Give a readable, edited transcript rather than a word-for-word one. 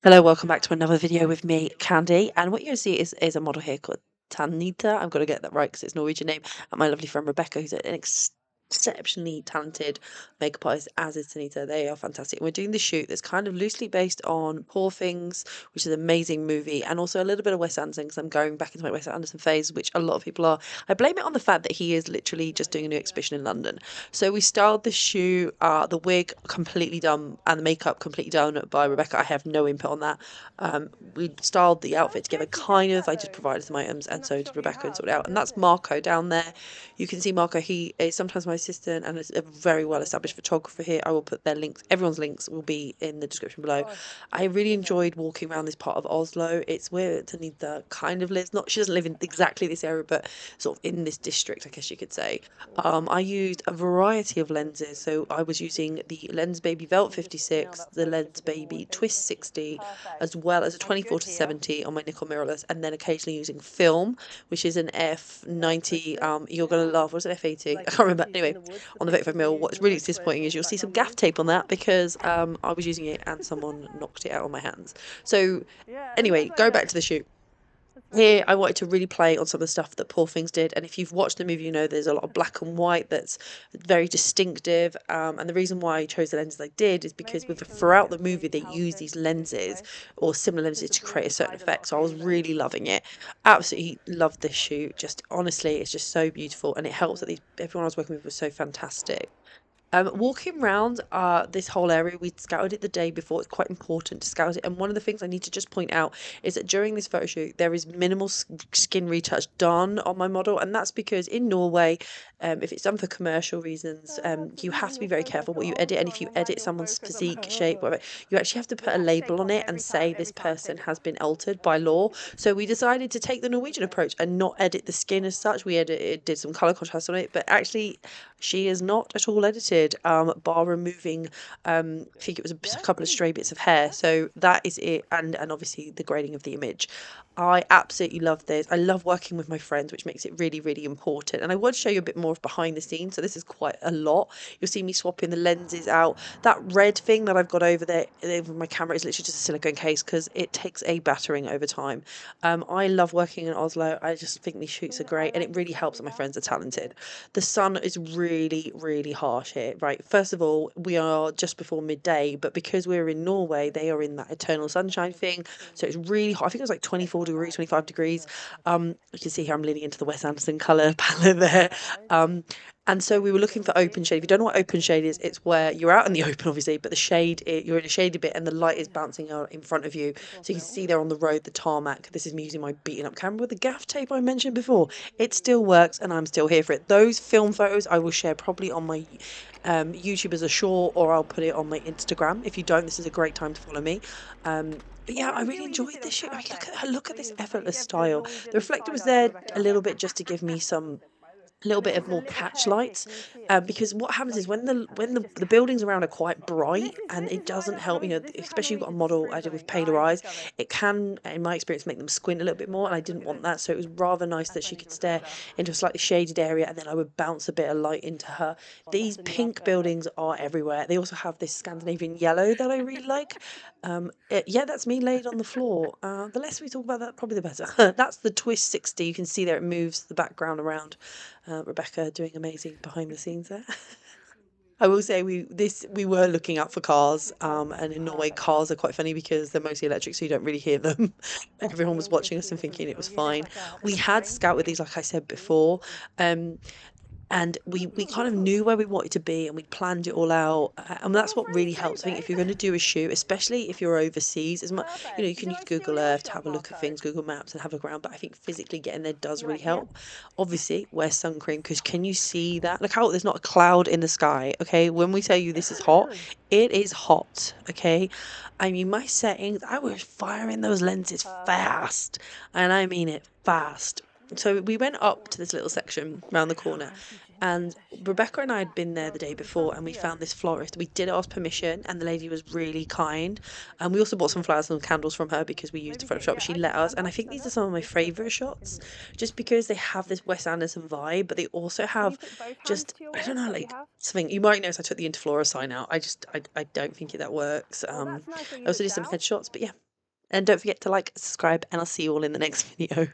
Hello, welcome back to another video with me, Khandie. And what you're going to see is a model here called Tanita. I'm going to get that right because it's a Norwegian name. And my lovely friend Rebecca, who's an exceptionally talented makeup artist, as is Tanita. They are fantastic. And we're doing the shoot that's kind of loosely based on Poor Things, which is an amazing movie, and also a little bit of Wes Anderson because I'm going back into my Wes Anderson phase, which a lot of people are. I blame it on the fact that he is literally just doing a new exhibition in London. So we styled the shoot, the wig completely done, and the makeup completely done by Rebecca. I have no input on that. We styled the outfit together, kind of. I just provided some items, and so did Rebecca and sorted it out. And that's Marco down there. You can see Marco. He is sometimes my assistant and is a very well established photographer here. I will put their links. Everyone's links will be in the description below. I really enjoyed walking around this part of Oslo. It's where Tanita kind of lives. Not, she doesn't live in exactly this area, but sort of in this district, I guess you could say. I used a variety of lenses. So I was using the Lensbaby Velvet 56, the Lensbaby Twist 60, as well as a 24-70 on my Nikon mirrorless, and then occasionally using film, which is an f90. You're gonna laugh. Was it f80? I can't remember. Anyway, on the 35mm. What's really disappointing is you'll see some gaff tape on that because I was using it and someone knocked it out on my hands. So anyway, go back to the shoot. Here, I wanted to really play on some of the stuff that Poor Things did, and if you've watched the movie, you know there's a lot of black and white that's very distinctive. And the reason why I chose the lenses I did is because throughout the movie they use these lenses or similar lenses to create a certain effect. So I was really loving it. Absolutely loved this shoot. Just honestly, it's just so beautiful, and it helps that everyone I was working with was so fantastic. Walking around this whole area, we scouted it the day before. It's quite important to scout it. And one of the things I need to just point out is that during this photo shoot, there is minimal skin retouch done on my model. And that's because in Norway, if it's done for commercial reasons, you have to be very careful what you edit. And if you edit someone's physique, shape, whatever, you actually have to put a label on it and say this person has been altered by law. So we decided to take the Norwegian approach and not edit the skin as such. We did some color contrast on it, but actually she is not at all edited, bar removing, I think it was a couple of stray bits of hair. So that is it, and obviously the grading of the image. I absolutely love this. I love working with my friends, which makes it really, really important. And I want to show you a bit more of behind the scenes. So this is quite a lot. You'll see me swapping the lenses out. That red thing that I've got over there with my camera is literally just a silicone case because it takes a battering over time. I love working in Oslo. I just think these shoots are great, and it really helps that my friends are talented. The sun is really, really harsh here, right? First of all, we are just before midday, but because we're in Norway, they are in that eternal sunshine thing. So it's really hot. I think it was like 24 degrees, 25 degrees. You can see here I'm leaning into the Wes Anderson colour palette there. And so we were looking for open shade. If you don't know what open shade is, it's where you're out in the open, obviously, but the shade, you're in a shady bit and the light is bouncing out in front of you. So you can see there on the road, the tarmac. This is me using my beaten up camera with the gaff tape I mentioned before. It still works and I'm still here for it. Those film photos I will share probably on my YouTube as a short, or I'll put it on my Instagram. If you don't, this is a great time to follow me. But yeah, I really enjoyed this shoot. I mean, look at this effortless style. The reflector was there a little bit just to give me some a little bit of more catch lights, because what happens is when the buildings around are quite bright and it doesn't help, especially you've got a model I did with paler eyes, it can in my experience make them squint a little bit more, and I didn't want that. So it was rather nice that she could stare into a slightly shaded area and then I would bounce a bit of light into her. These pink buildings are everywhere. They also have this Scandinavian yellow that I really like. Yeah, that's me laid on the floor. The less we talk about that, probably the better. That's the Twist 60. You can see there it moves the background around. Rebecca doing amazing behind the scenes there. I will say we were looking out for cars, and in Norway cars are quite funny because they're mostly electric, so you don't really hear them. Everyone was watching us and thinking it was fine. We had scout with these, like I said before, um, and we kind of knew where we wanted to be and we planned it all out, and that's what really helps. I think if you're going to do a shoot, especially if you're overseas, as much, you can use Google Earth to have a look at things, Google Maps, and have a look around, but I think physically getting there does really help. Obviously wear sun cream, because can you see that? Look how there's not a cloud in the sky. Okay, when we tell you this is hot, it is hot. Okay, I mean, my settings, I was firing those lenses fast, and I mean it fast. So we went up to this little section around the corner, and Rebecca and I had been there the day before, and we found this florist. We did ask permission, and the lady was really kind. And we also bought some flowers and candles from her because we used a Photoshop, but she let us. And I think these are some of my favourite shots, just because they have this Wes Anderson vibe, but they also have just, I don't know, like something. You might notice I took the Interflora sign out. I don't think that works. I also did some headshots, but yeah. And don't forget to like, subscribe, and I'll see you all in the next video.